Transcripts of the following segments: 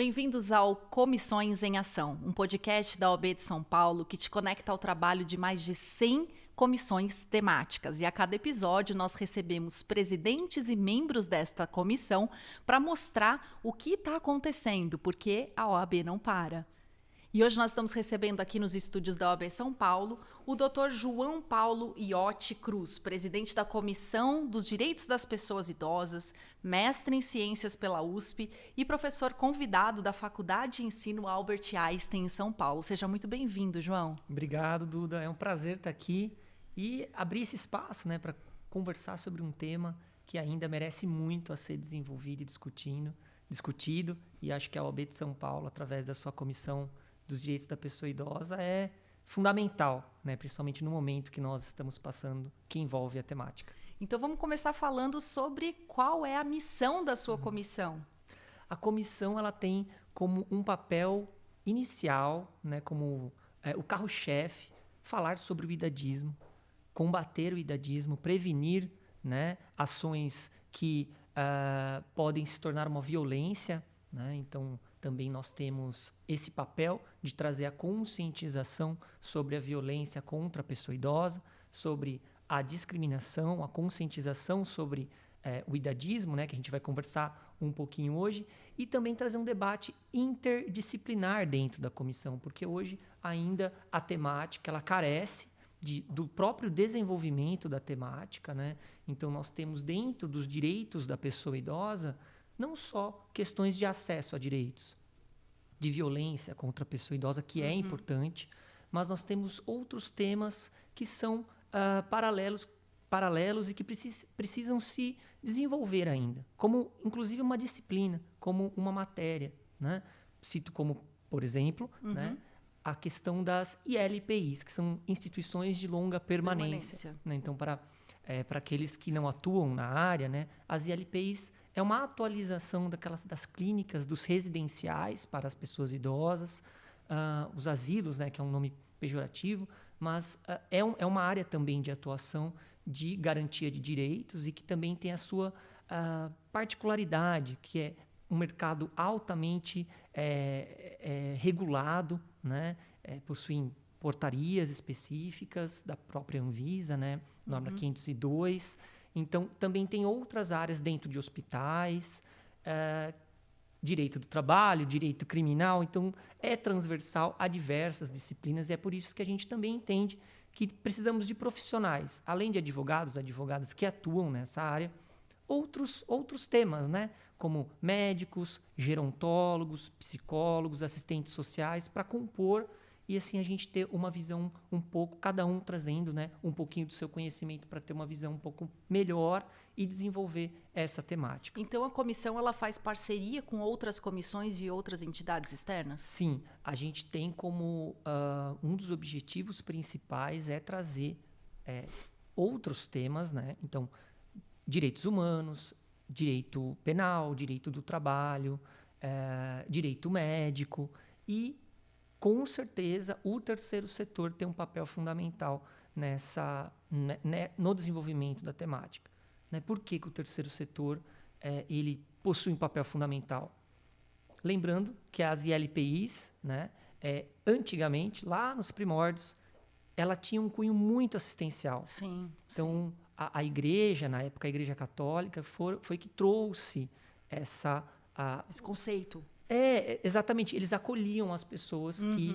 Bem-vindos ao Comissões em Ação, um podcast da OAB de São Paulo que te conecta ao trabalho de mais de 100 comissões temáticas. E a cada episódio nós recebemos presidentes e membros desta comissão para mostrar o que está acontecendo, porque a OAB não para. E hoje nós estamos recebendo aqui nos estúdios da OAB São Paulo o Dr. João Paulo Iotti Cruz, presidente da Comissão dos Direitos das Pessoas Idosas, mestre em Ciências pela USP e professor convidado da Faculdade de Ensino Albert Einstein em São Paulo. Seja muito bem-vindo, João. Obrigado, Duda. É um prazer estar aqui e abrir esse espaço, para conversar sobre um tema que ainda merece muito a ser desenvolvido e discutido. E acho que a OAB de São Paulo, através da sua Comissão dos Direitos da Pessoa Idosa, é fundamental, principalmente no momento que nós estamos passando, que envolve a temática. Então vamos começar falando sobre qual é a missão da sua comissão. A comissão ela tem como um papel inicial, como o carro-chefe, falar sobre o idadismo, combater o idadismo, prevenir ações que podem se tornar uma violência. Então, também nós temos esse papel de trazer a conscientização sobre a violência contra a pessoa idosa, sobre a discriminação, a conscientização sobre o idadismo, que a gente vai conversar um pouquinho hoje, e também trazer um debate interdisciplinar dentro da comissão, porque hoje ainda a temática ela carece do próprio desenvolvimento da temática. Então, nós temos dentro dos direitos da pessoa idosa não só questões de acesso a direitos, de violência contra a pessoa idosa, que é importante, mas nós temos outros temas que são paralelos e que precisam se desenvolver ainda, como inclusive uma disciplina, como uma matéria. Cito como, por exemplo, a questão das ILPIs, que são instituições de longa permanência. Então, para aqueles que não atuam na área, as ILPIs é uma atualização das clínicas, dos residenciais para as pessoas idosas, os asilos, que é um nome pejorativo, mas é uma área também de atuação de garantia de direitos e que também tem a sua particularidade, que é um mercado altamente regulado, possuem portarias específicas da própria Anvisa, norma 502. Então, também tem outras áreas dentro de hospitais, direito do trabalho, direito criminal. Então, é transversal a diversas disciplinas e é por isso que a gente também entende que precisamos de profissionais, além de advogadas que atuam nessa área, outros temas, como médicos, gerontólogos, psicólogos, assistentes sociais, para compor e assim a gente ter uma visão um pouco, cada um trazendo um pouquinho do seu conhecimento para ter uma visão um pouco melhor e desenvolver essa temática. Então a comissão ela faz parceria com outras comissões e outras entidades externas? Sim, a gente tem como um dos objetivos principais é trazer outros temas, Então, direitos humanos, direito penal, direito do trabalho, direito médico e com certeza, o terceiro setor tem um papel fundamental no desenvolvimento da temática. Por que o terceiro setor ele possui um papel fundamental? Lembrando que as ILPIs, antigamente, lá nos primórdios, ela tinha um cunho muito assistencial. Sim. Então, a igreja, na época a Igreja Católica, foi que trouxe esse conceito. Exatamente. Eles acolhiam as pessoas que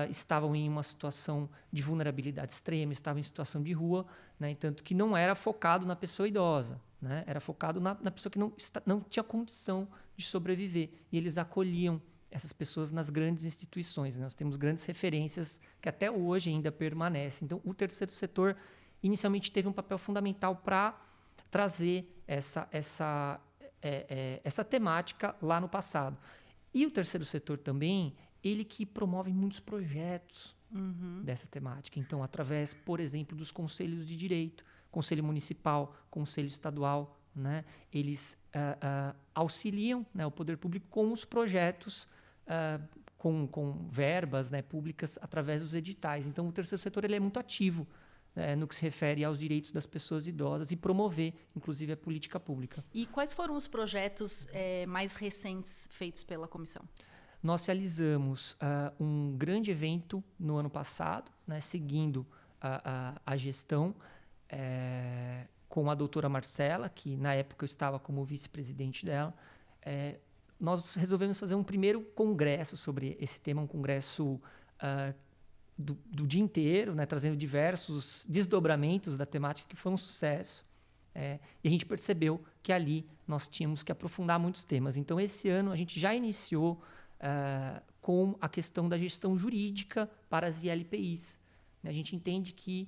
estavam em uma situação de vulnerabilidade extrema, estavam em situação de rua, tanto que não era focado na pessoa idosa, era focado na pessoa que não tinha condição de sobreviver. E eles acolhiam essas pessoas nas grandes instituições. Nós temos grandes referências que até hoje ainda permanecem. Então, o terceiro setor inicialmente teve um papel fundamental para trazer essa temática lá no passado. E o terceiro setor também, ele que promove muitos projetos dessa temática. Então, através, por exemplo, dos conselhos de direito, conselho municipal, conselho estadual, eles auxiliam o poder público com os projetos, com verbas públicas através dos editais. Então, o terceiro setor ele é muito ativo no que se refere aos direitos das pessoas idosas e promover, inclusive, a política pública. E quais foram os projetos mais recentes feitos pela comissão? Nós realizamos um grande evento no ano passado, né, seguindo a gestão com a doutora Marcela, que na época eu estava como vice-presidente dela. Nós resolvemos fazer um primeiro congresso sobre esse tema, um congresso do dia inteiro, né, trazendo diversos desdobramentos da temática, que foi um sucesso. E a gente percebeu que ali nós tínhamos que aprofundar muitos temas. Então, esse ano, a gente já iniciou com a questão da gestão jurídica para as ILPIs. A gente entende que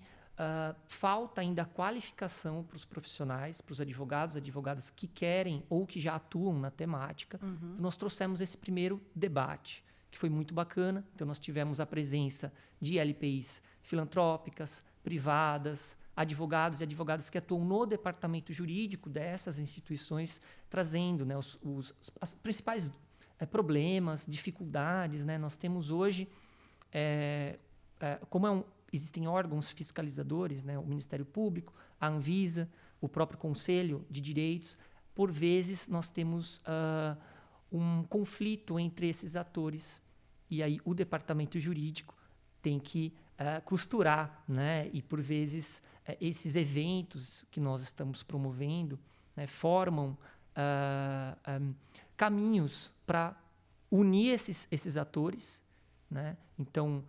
falta ainda qualificação para os profissionais, para os advogados, advogadas que querem ou que já atuam na temática. Então, nós trouxemos esse primeiro debate, que foi muito bacana. Então, nós tivemos a presença de ILPIs filantrópicas, privadas, advogados e advogadas que atuam no departamento jurídico dessas instituições, trazendo, né, os principais problemas, dificuldades. Né? Nós temos hoje, existem órgãos fiscalizadores, né, o Ministério Público, a Anvisa, o próprio Conselho de Direitos. Por vezes, nós temos um conflito entre esses atores, e aí o departamento jurídico tem que costurar, né? E, por vezes, esses eventos que nós estamos promovendo, né, formam caminhos para unir esses atores. Né? Então,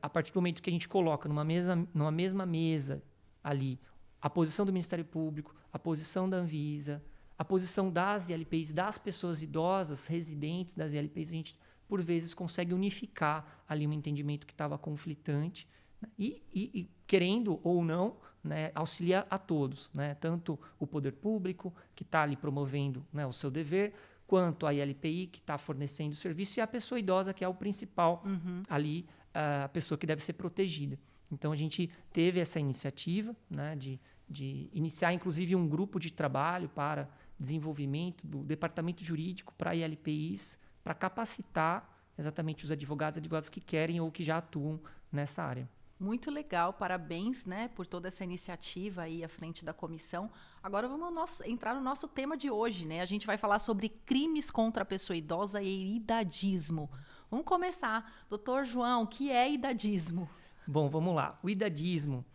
a partir do momento que a gente coloca numa mesma mesa ali a posição do Ministério Público, a posição da Anvisa, a posição das ILPIs, das pessoas idosas, residentes das ILPIs, a gente, por vezes, consegue unificar ali um entendimento que estava conflitante, né? E, querendo ou não, né, auxilia a todos, né? Tanto o poder público, que está ali promovendo, né, o seu dever, quanto a ILPI, que está fornecendo o serviço, e a pessoa idosa, que é o principal ali, a pessoa que deve ser protegida. Então, a gente teve essa iniciativa, né, de iniciar, inclusive, um grupo de trabalho para desenvolvimento do departamento jurídico para ILPIs, para capacitar exatamente os advogados que querem ou que já atuam nessa área. Muito legal, parabéns, né, por toda essa iniciativa aí à frente da comissão. Agora vamos entrar no nosso tema de hoje, né? A gente vai falar sobre crimes contra a pessoa idosa e idadismo. Vamos começar. Doutor João, o que é idadismo? Bom, vamos lá. O idadismo,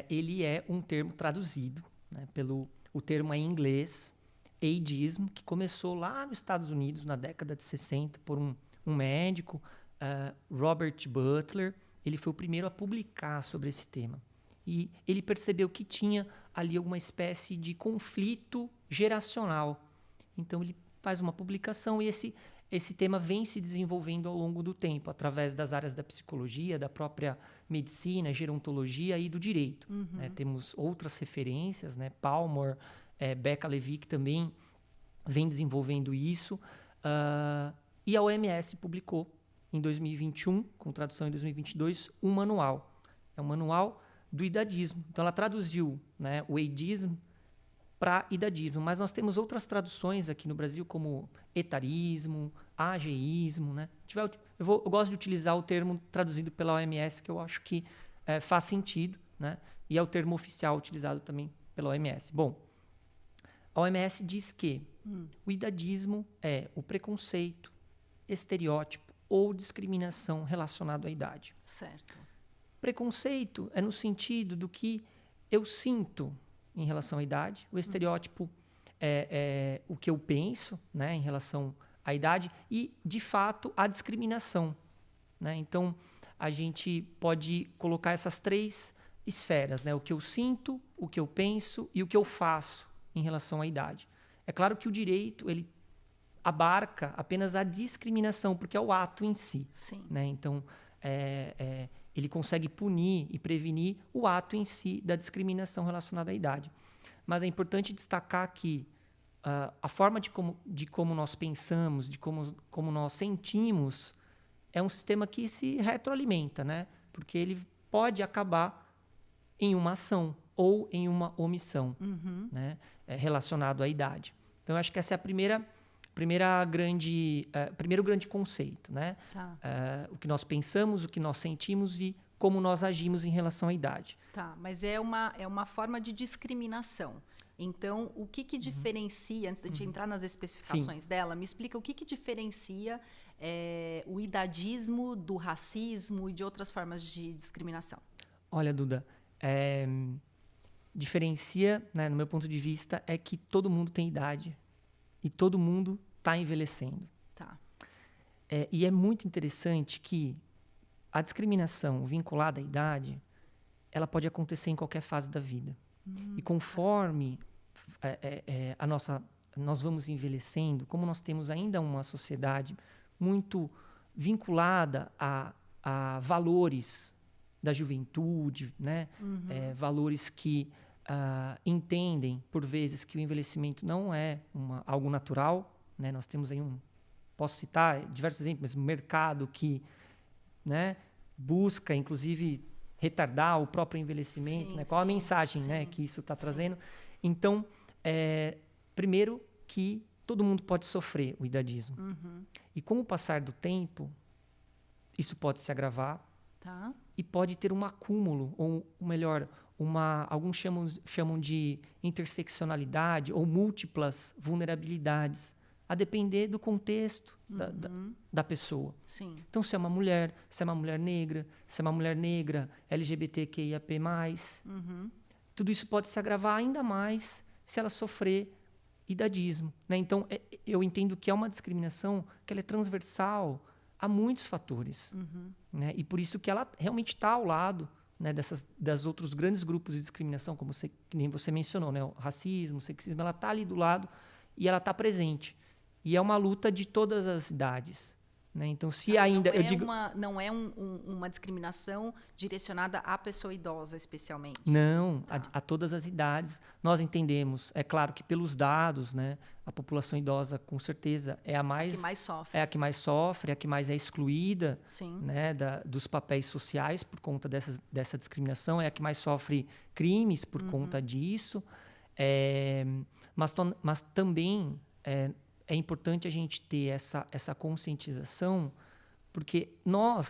ele é um termo traduzido, né, o termo é em inglês, ageism, que começou lá nos Estados Unidos na década de 60 por um médico, Robert Butler. Ele foi o primeiro a publicar sobre esse tema. E ele percebeu que tinha ali alguma espécie de conflito geracional. Então, ele faz uma publicação e esse tema vem se desenvolvendo ao longo do tempo, através das áreas da psicologia, da própria medicina, gerontologia e do direito. Né? Temos outras referências, né? Palmer, Becca Levy, que também vem desenvolvendo isso. E a OMS publicou, em 2021, com tradução em 2022, um manual. É um manual do idadismo. Então, ela traduziu, né, o ageism para idadismo. Mas nós temos outras traduções aqui no Brasil, como etarismo, ageísmo. Né? Eu gosto de utilizar o termo traduzido pela OMS, que eu acho que faz sentido, né? E é o termo oficial utilizado também pela OMS. Bom, a OMS diz que o idadismo é o preconceito, estereótipo ou discriminação relacionado à idade. Certo. Preconceito é no sentido do que eu sinto em relação à idade. O estereótipo é o que eu penso, né, em relação à idade. E, de fato, a discriminação. Né? Então, a gente pode colocar essas três esferas, né? O que eu sinto, o que eu penso e o que eu faço em relação à idade. É claro que o direito, ele abarca apenas a discriminação, porque é o ato em si. Sim. Né? Então, ele consegue punir e prevenir o ato em si da discriminação relacionada à idade. Mas é importante destacar que a forma de como nós pensamos, de como nós sentimos, é um sistema que se retroalimenta, né? Porque ele pode acabar em uma ação ou em uma omissão, né? Relacionado à idade. Então, eu acho que essa é a primeiro grande conceito, né? Tá. O que nós pensamos, o que nós sentimos e como nós agimos em relação à idade. Tá, mas é uma forma de discriminação. Então, o que diferencia, antes de a gente entrar nas especificações dela, me explica o que diferencia o idadismo do racismo e de outras formas de discriminação. Olha, Duda, diferencia, né, no meu ponto de vista, é que todo mundo tem idade e todo mundo está envelhecendo. Tá. E é muito interessante que a discriminação vinculada à idade, ela pode acontecer em qualquer fase da vida. E conforme nós vamos envelhecendo, como nós temos ainda uma sociedade muito vinculada a valores da juventude, né? Valores que entendem, por vezes, que o envelhecimento não é algo natural. Né? Nós temos aí posso citar diversos exemplos, mas um mercado que, né, busca, inclusive, retardar o próprio envelhecimento. Sim, né? Qual a sim, mensagem, sim, né, que isso está trazendo? Então, primeiro que todo mundo pode sofrer o idadismo. E com o passar do tempo, isso pode se agravar. Tá. E pode ter um acúmulo, ou melhor, alguns chamam de interseccionalidade ou múltiplas vulnerabilidades, a depender do contexto da pessoa. Sim. Então, se é uma mulher negra, se é uma mulher negra LGBTQIAP+, tudo isso pode se agravar ainda mais se ela sofrer idadismo. Né? Então, eu entendo que é uma discriminação que ela é transversal a muitos fatores. Né? E por isso que ela realmente está ao lado, né, das outros grandes grupos de discriminação, que nem você mencionou, né? O racismo, o sexismo, ela está ali do lado e ela está presente. E é uma luta de todas as idades. Né? Então, se ainda... Não é uma discriminação direcionada à pessoa idosa, especialmente. Não, Tá. a todas as idades. Nós entendemos, é claro que pelos dados, né, a população idosa, com certeza, é a que mais sofre. É a que mais sofre, é a que mais é excluída, né, dos papéis sociais por conta dessa discriminação, é a que mais sofre crimes por conta disso. Mas também é importante a gente ter essa conscientização, porque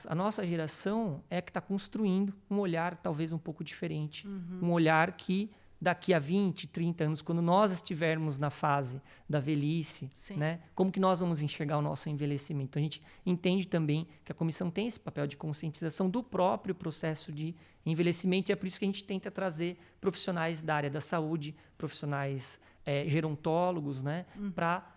a nossa geração é a que está construindo um olhar talvez um pouco diferente. Um olhar que daqui a 20, 30 anos, quando nós estivermos na fase da velhice, né, como que nós vamos enxergar o nosso envelhecimento? Então, a gente entende também que a comissão tem esse papel de conscientização do próprio processo de envelhecimento, e é por isso que a gente tenta trazer profissionais da área da saúde, profissionais gerontólogos, né, para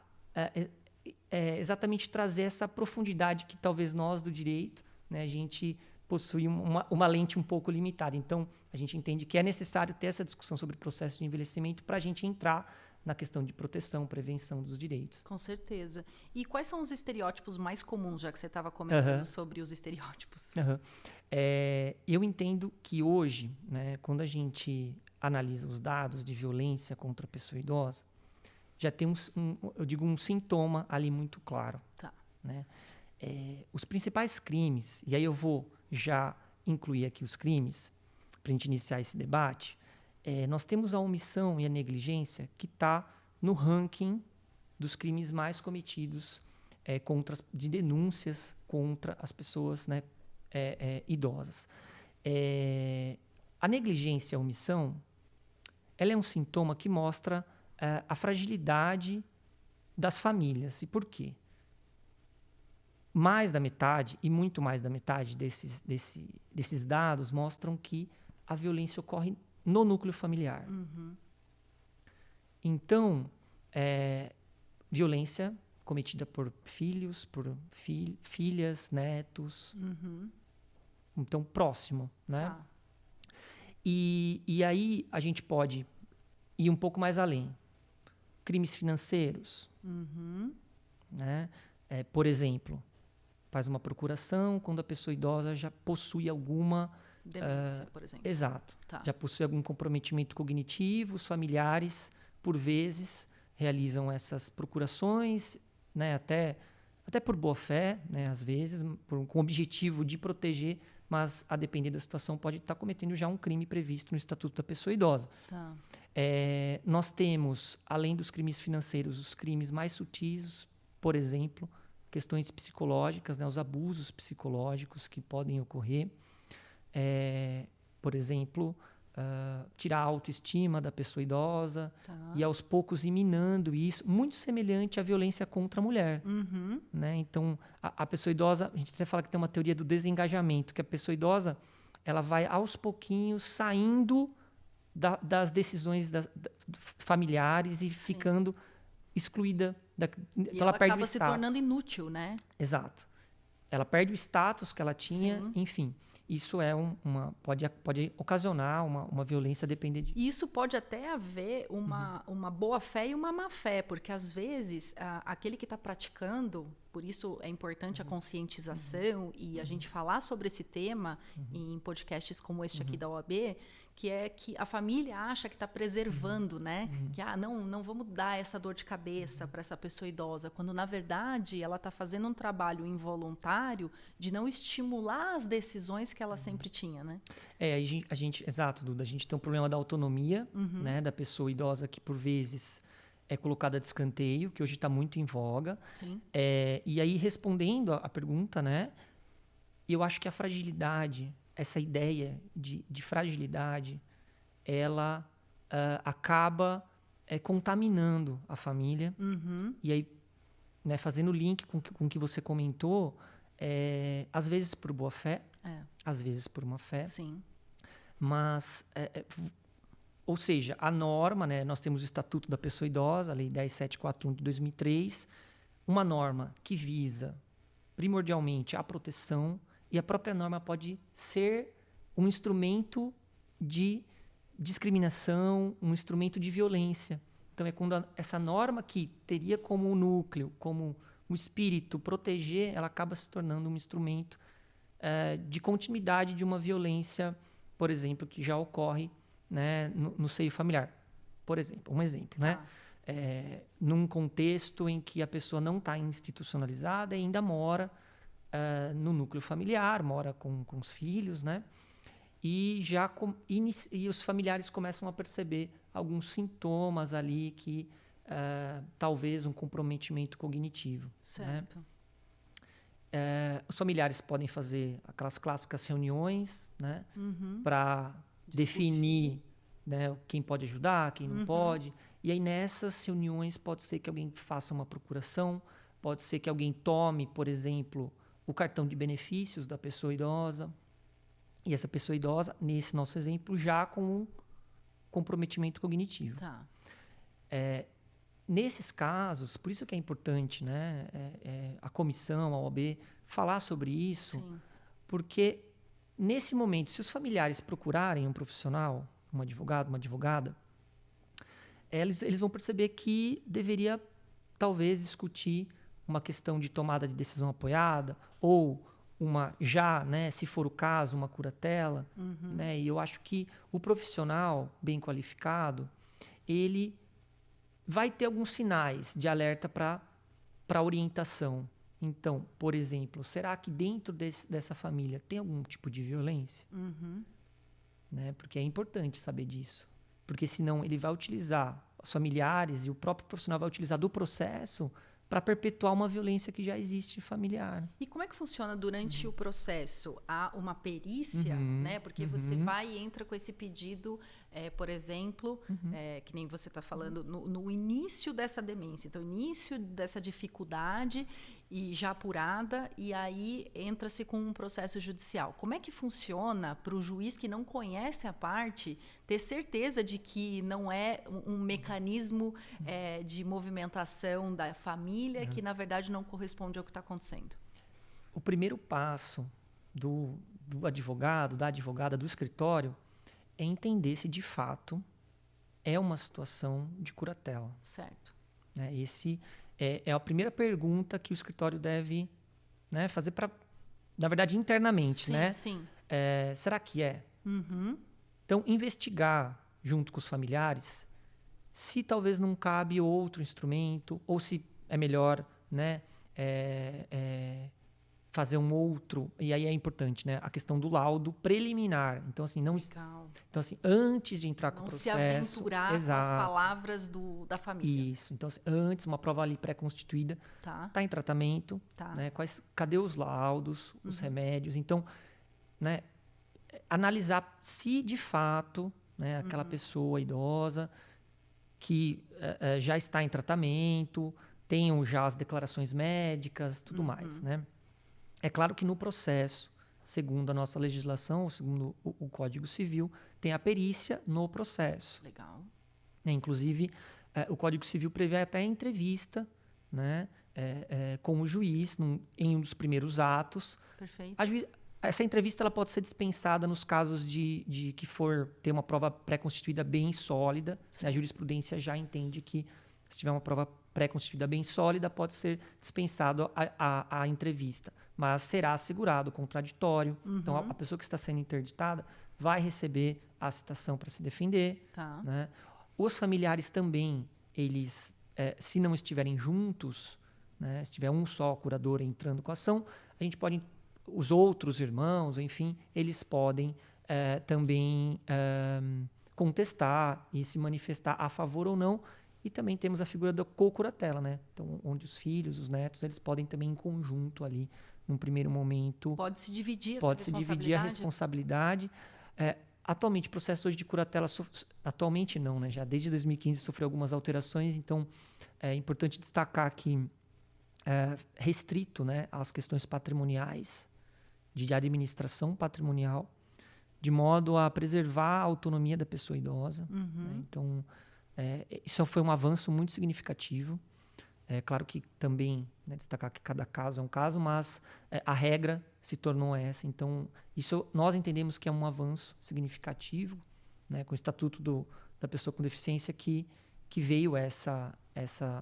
exatamente trazer essa profundidade que talvez nós do direito, né, a gente possui uma lente um pouco limitada. Então, a gente entende que é necessário ter essa discussão sobre o processo de envelhecimento para a gente entrar na questão de proteção, prevenção dos direitos. Com certeza. E quais são os estereótipos mais comuns, já que você estava comentando sobre os estereótipos? Eu entendo que hoje, né, quando a gente analisa os dados de violência contra a pessoa idosa, já tem um sintoma ali muito claro. Tá. Né? Os principais crimes, e aí eu vou já incluir aqui os crimes, para a gente iniciar esse debate, nós temos a omissão e a negligência que está no ranking dos crimes mais cometidos de denúncias contra as pessoas, né, idosas. A negligência e a omissão, ela é um sintoma que mostra a fragilidade das famílias. E por quê? Mais da metade, e muito mais da metade desses dados mostram que a violência ocorre no núcleo familiar. Então, violência cometida por filhos, por filhas, netos. Então, próximo. Né? Tá. E aí a gente pode ir um pouco mais além. Crimes financeiros. Né? Por exemplo, faz uma procuração quando a pessoa idosa já possui alguma... demência, por exemplo. Exato. Tá. Já possui algum comprometimento cognitivo. Os familiares, por vezes, realizam essas procurações, né? Até por boa fé, né? Às vezes, com o objetivo de proteger, mas, a depender da situação, pode estar cometendo já um crime previsto no Estatuto da Pessoa Idosa. Tá. Nós temos, além dos crimes financeiros, os crimes mais sutis, por exemplo, questões psicológicas, né, os abusos psicológicos que podem ocorrer. por exemplo, tirar a autoestima da pessoa idosa e aos poucos ir minando isso, muito semelhante à violência contra a mulher. Né? Então, a pessoa idosa, a gente até fala que tem uma teoria do desengajamento, que a pessoa idosa ela vai aos pouquinhos saindo das decisões familiares e ficando excluída. Então ela perde o status. Acaba se tornando inútil, né? Exato. Ela perde o status que ela tinha, enfim. Isso pode ocasionar uma violência dependente. E isso pode até haver uma boa fé e uma má fé, porque às vezes aquele que está praticando, por isso é importante a conscientização e a gente falar sobre esse tema em podcasts como este aqui da OAB, que é que a família acha que está preservando, né? Que não vamos dar essa dor de cabeça para essa pessoa idosa, quando na verdade ela está fazendo um trabalho involuntário de não estimular as decisões que ela sempre tinha, né? Exato, Duda, a gente tem um problema da autonomia, né, da pessoa idosa que por vezes é colocada de escanteio, que hoje está muito em voga. Sim. E aí, respondendo a pergunta, né, eu acho que a fragilidade, essa ideia de fragilidade, ela acaba contaminando a família. E aí, né, fazendo o link com o que você comentou, às vezes por boa fé, às vezes por má fé. Sim. Mas, ou seja, a norma, né, nós temos o Estatuto da Pessoa Idosa, a Lei 10.741 de 2003, uma norma que visa primordialmente a proteção, e a própria norma pode ser um instrumento de discriminação, um instrumento de violência. Então, é quando essa norma que teria como núcleo, como o espírito proteger, ela acaba se tornando um instrumento de continuidade de uma violência, por exemplo, que já ocorre, né, no seio familiar. Por exemplo, um exemplo, né? Num contexto em que a pessoa não está institucionalizada e ainda mora no núcleo familiar, mora com os filhos, né? E e os familiares começam a perceber alguns sintomas ali que talvez um comprometimento cognitivo. Certo. Né? Os familiares podem fazer aquelas clássicas reuniões, né? Para definir, né, quem pode ajudar, quem não pode. E aí nessas reuniões pode ser que alguém faça uma procuração, pode ser que alguém tome, por exemplo, o cartão de benefícios da pessoa idosa. E essa pessoa idosa, nesse nosso exemplo, já com um comprometimento cognitivo. Tá. Nesses casos, por isso que é importante, né, a comissão, a OAB, falar sobre isso, Sim. porque nesse momento, se os familiares procurarem um profissional, um advogado, uma advogada, eles vão perceber que deveria talvez discutir uma questão de tomada de decisão apoiada ou né, se for o caso, uma curatela. Né? E eu acho que o profissional bem qualificado, ele vai ter alguns sinais de alerta para orientação. Então, por exemplo, será que dentro dessa família tem algum tipo de violência? Né? Porque é importante saber disso. Porque senão ele vai utilizar, os familiares e o próprio profissional vai utilizar do processo para perpetuar uma violência que já existe familiar. E como é que funciona durante o processo? Há uma perícia, né? Porque você vai e entra com esse pedido, por exemplo, que nem você está falando, no início dessa demência, então, início dessa dificuldade e já apurada, e aí entra-se com um processo judicial. Como é que funciona para o juiz que não conhece a parte ter certeza de que não é um mecanismo de movimentação da família que, na verdade, não corresponde ao que está acontecendo? O primeiro passo do advogado, da advogada, do escritório, é entender se, de fato, é uma situação de curatela. Certo. Esse é a primeira pergunta que o escritório deve, né, fazer na verdade, internamente. Sim, né? Sim. Será que é? Então, investigar junto com os familiares se talvez não cabe outro instrumento ou se é melhor, né, fazer um outro. E aí é importante, né, a questão do laudo preliminar. Então, assim, então, assim, antes de entrar com o processo... Não se aventurar com as palavras da família. Isso. Então, antes, uma prova ali pré-constituída. Tá em tratamento. Tá. Né, cadê os laudos, os remédios? Então, né, analisar se de fato, né, aquela pessoa idosa que já está em tratamento, tenham já as declarações médicas, tudo mais, né? É claro que no processo, segundo a nossa legislação, segundo o Código Civil, tem a perícia no processo. Legal. Né? Inclusive, o Código Civil prevê até entrevista, né, com o juiz em um dos primeiros atos. Perfeito. Essa entrevista ela pode ser dispensada nos casos de que for ter uma prova pré-constituída bem sólida. Né? A jurisprudência já entende que se tiver uma prova pré-constituída bem sólida, pode ser dispensado a entrevista. Mas será assegurado o contraditório. Então, a pessoa que está sendo interditada vai receber a citação para se defender. Tá. Né? Os familiares também, eles, se não estiverem juntos, né, se tiver um só curador entrando com a ação, a gente pode... Os outros irmãos, enfim, eles podem também contestar e se manifestar a favor ou não. E também temos a figura da co-curatela, né? Então, onde os filhos, os netos, eles podem também em conjunto ali, num primeiro momento... Pode-se dividir essa Pode-se dividir a responsabilidade. Atualmente, o processo hoje de curatela... Atualmente não, né? Já desde 2015 sofreu algumas alterações, então é importante destacar que restrito, né, às questões patrimoniais, de administração patrimonial, de modo a preservar a autonomia da pessoa idosa. Né? Então, isso foi um avanço muito significativo. É claro que também, né, destacar que cada caso é um caso, mas a regra se tornou essa. Então, isso nós entendemos que é um avanço significativo, né, com o Estatuto da Pessoa com Deficiência que veio essa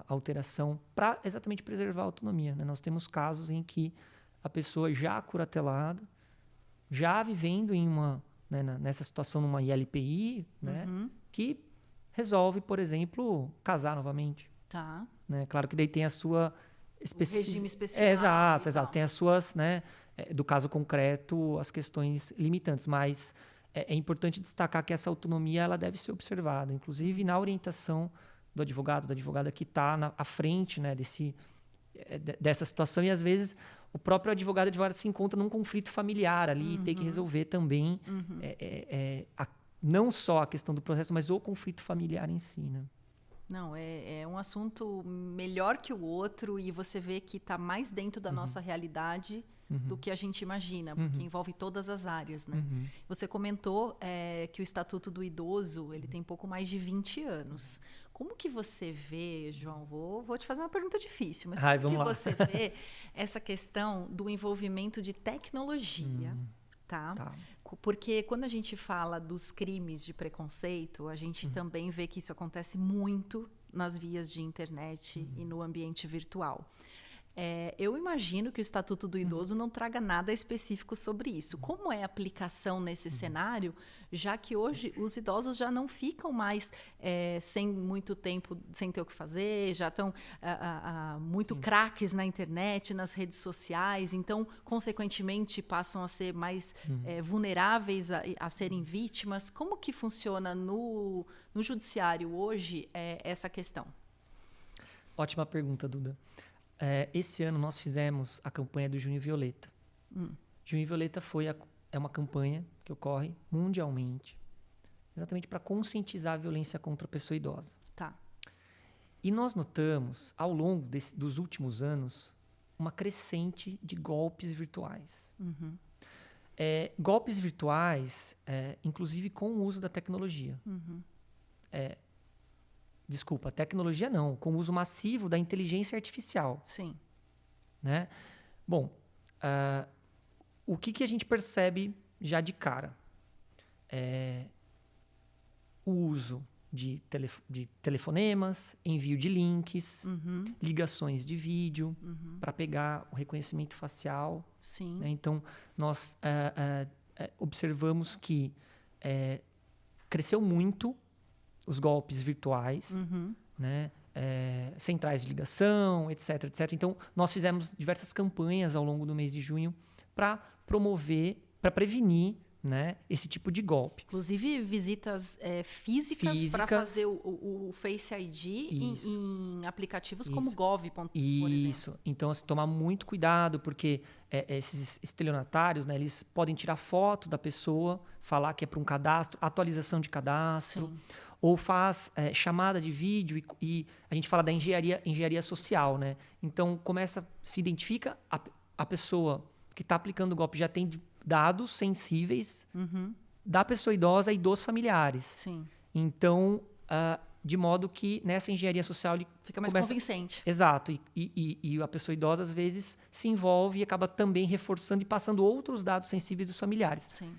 alteração para exatamente preservar a autonomia. Né? Nós temos casos em que a pessoa já curatelada, já vivendo nessa situação numa ILPI, né, que resolve, por exemplo, casar novamente. Tá. Né? Claro que daí tem a sua... regime especial. Exato. Tem as suas, né, do caso concreto, as questões limitantes, mas é importante destacar que essa autonomia ela deve ser observada, inclusive na orientação do advogado, da advogada que está à frente, né, dessa situação. E, às vezes, o próprio advogado se encontra num conflito familiar ali e tem que resolver também não só a questão do processo, mas o conflito familiar em si. Né? Não, é um assunto melhor que o outro e você vê que está mais dentro da nossa realidade do que a gente imagina, porque envolve todas as áreas. Né? Você comentou que o Estatuto do Idoso ele tem pouco mais de 20 anos. Como que você vê, João? Vou te fazer uma pergunta difícil, mas como que você vê essa questão do envolvimento de tecnologia? Tá? Porque quando a gente fala dos crimes de preconceito, a gente também vê que isso acontece muito nas vias de internet e no ambiente virtual. Eu imagino que o Estatuto do Idoso não traga nada específico sobre isso. Como é a aplicação nesse cenário, já que hoje os idosos já não ficam mais sem muito tempo, sem ter o que fazer, já estão muito craques na internet, nas redes sociais, então, consequentemente, passam a ser mais vulneráveis a serem vítimas. Como que funciona no judiciário hoje essa questão? Ótima pergunta, Duda. Esse ano nós fizemos a campanha do Junho Violeta. Junho Violeta é uma campanha que ocorre mundialmente, exatamente para conscientizar a violência contra a pessoa idosa. Tá. E nós notamos, ao longo dos últimos anos, uma crescente de golpes virtuais. Golpes virtuais, inclusive com o uso da tecnologia. Desculpa, tecnologia não, com o uso massivo da inteligência artificial. Sim. Né? Bom, o que a gente percebe já de cara? O uso de telefonemas, envio de links, ligações de vídeo para pegar o reconhecimento facial. Sim. Né? Então, nós observamos que cresceu muito os golpes virtuais, né? Centrais de ligação, etc, etc. Então, nós fizemos diversas campanhas ao longo do mês de junho para promover, para prevenir, né, esse tipo de golpe. Inclusive visitas físicas para fazer o Face ID em aplicativos como Gov, por exemplo. Isso. Então, assim, tomar muito cuidado, porque esses estelionatários, né, eles podem tirar foto da pessoa, falar que é para um cadastro, atualização de cadastro, sim, ou faz chamada de vídeo e a gente fala da engenharia social, né? Então, se identifica a pessoa que está aplicando o golpe já tem dados sensíveis da pessoa idosa e dos familiares. Sim. Então, de modo que nessa engenharia social ele fica mais convincente. Exato. E a pessoa idosa, às vezes, se envolve e acaba também reforçando e passando outros dados sensíveis dos familiares. Sim.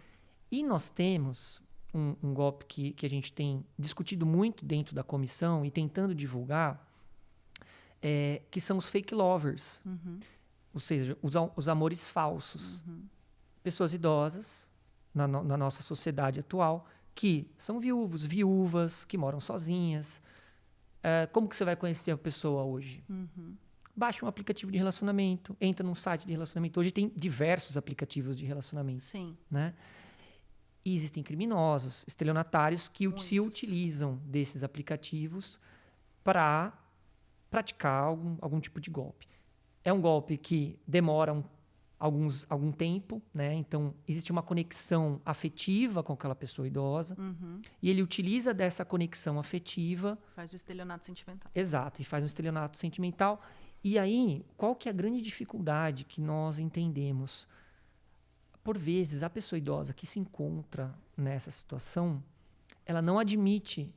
E nós temos um golpe que a gente tem discutido muito dentro da comissão e tentando divulgar, que são os fake lovers. Ou seja, os amores falsos. Pessoas idosas, na nossa sociedade atual, que são viúvas, que moram sozinhas. Como que você vai conhecer a pessoa hoje? Baixa um aplicativo de relacionamento, entra num site de relacionamento. Hoje tem diversos aplicativos de relacionamento. Sim. Né? E existem criminosos, estelionatários, que se utilizam desses aplicativos para praticar algum tipo de golpe. É um golpe que demora algum tempo, né? Então, existe uma conexão afetiva com aquela pessoa idosa. E ele utiliza dessa conexão afetiva... Faz o estelionato sentimental. Exato, e faz um estelionato sentimental. E aí, qual que é a grande dificuldade que nós entendemos? Por vezes, a pessoa idosa que se encontra nessa situação, ela não admite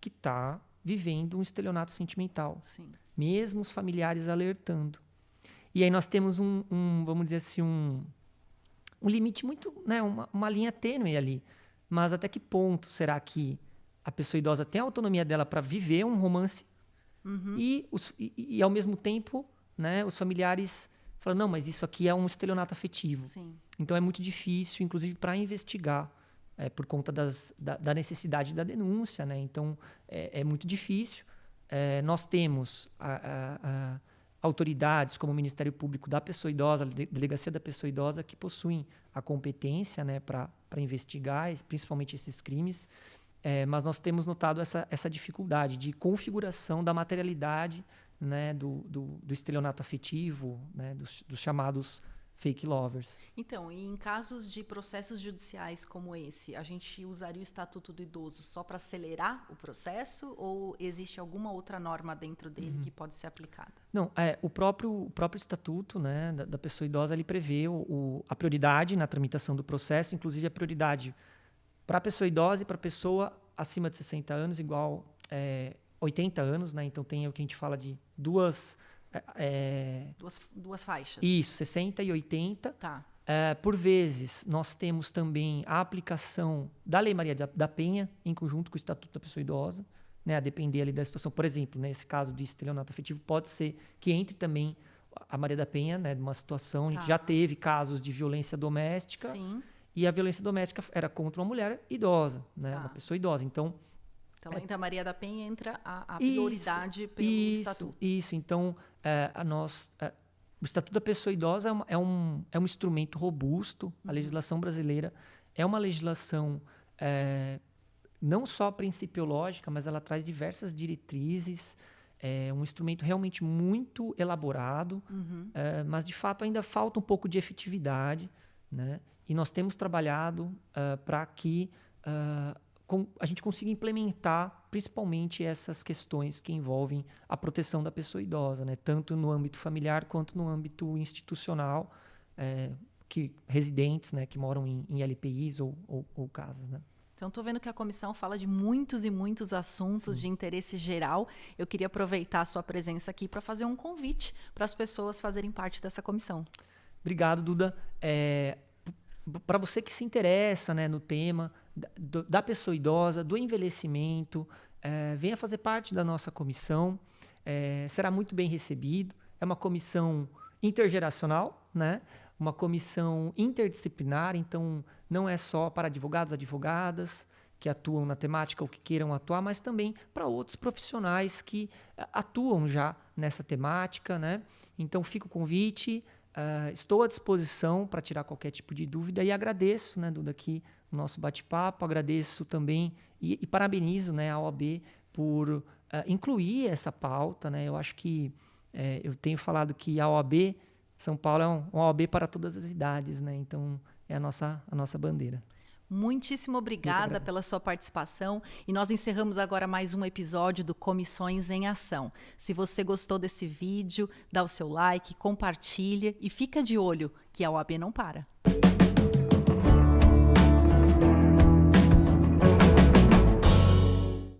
que está vivendo um estelionato sentimental. Sim. Mesmo os familiares alertando. E aí nós temos vamos dizer assim, um limite muito, né, uma linha tênue ali. Mas até que ponto será que a pessoa idosa tem a autonomia dela para viver um romance e ao mesmo tempo, né, os familiares falam, não, mas isso aqui é um estelionato afetivo. Sim. Então é muito difícil, inclusive, para investigar, por conta da necessidade da denúncia, né? Então é muito difícil. Nós temos autoridades como o Ministério Público da Pessoa Idosa, a Delegacia da Pessoa Idosa, que possuem a competência, né, para investigar, principalmente esses crimes, mas nós temos notado essa dificuldade de configuração da materialidade, né, do estelionato afetivo, né, dos chamados fake lovers. Então, e em casos de processos judiciais como esse, a gente usaria o Estatuto do Idoso só para acelerar o processo ou existe alguma outra norma dentro dele que pode ser aplicada? Não, o próprio Estatuto, né, da Pessoa Idosa, ele prevê a prioridade na tramitação do processo, inclusive a prioridade para a pessoa idosa e para a pessoa acima de 60 anos, igual 80 anos, né? Então tem o que a gente fala de duas faixas. Isso, 60 e 80. Tá. Por vezes, nós temos também a aplicação da Lei Maria da Penha, em conjunto com o Estatuto da Pessoa Idosa, né, a depender ali da situação. Por exemplo, nesse caso de estelionato afetivo, pode ser que entre também a Maria da Penha, né, de uma situação... A gente já teve casos de violência doméstica. Sim. E a violência doméstica era contra uma mulher idosa, né, uma pessoa idosa. Então, entra a Maria da Penha, entra a prioridade pelo Estatuto. Isso. Então, o Estatuto da Pessoa Idosa é um instrumento robusto. A legislação brasileira é uma legislação não só principiológica, mas ela traz diversas diretrizes. É um instrumento realmente muito elaborado, mas, de fato, ainda falta um pouco de efetividade, né? E nós temos trabalhado para que... a gente consiga implementar principalmente essas questões que envolvem a proteção da pessoa idosa, né? Tanto no âmbito familiar quanto no âmbito institucional, residentes, né, que moram em LPIs ou casas. Né? Então, estou vendo que a comissão fala de muitos e muitos assuntos de interesse geral. Eu queria aproveitar a sua presença aqui para fazer um convite para as pessoas fazerem parte dessa comissão. Obrigado, Duda. Para você que se interessa, né, no tema da pessoa idosa, do envelhecimento, venha fazer parte da nossa comissão. Será muito bem recebido. É uma comissão intergeracional, né? Uma comissão interdisciplinar, então não é só para advogados, advogadas que atuam na temática ou que queiram atuar, mas também para outros profissionais que atuam já nessa temática, né? Então fica o convite. Estou à disposição para tirar qualquer tipo de dúvida e agradeço, né, Duda, aqui o nosso bate-papo, agradeço também e parabenizo, né, a OAB por incluir essa pauta, né? Eu acho que eu tenho falado que a OAB São Paulo é uma OAB para todas as idades, né? Então é a nossa bandeira. Muitíssimo obrigada pela sua participação e nós encerramos agora mais um episódio do Comissões em Ação. Se você gostou desse vídeo, dá o seu like, compartilha e fica de olho que a OAB não para.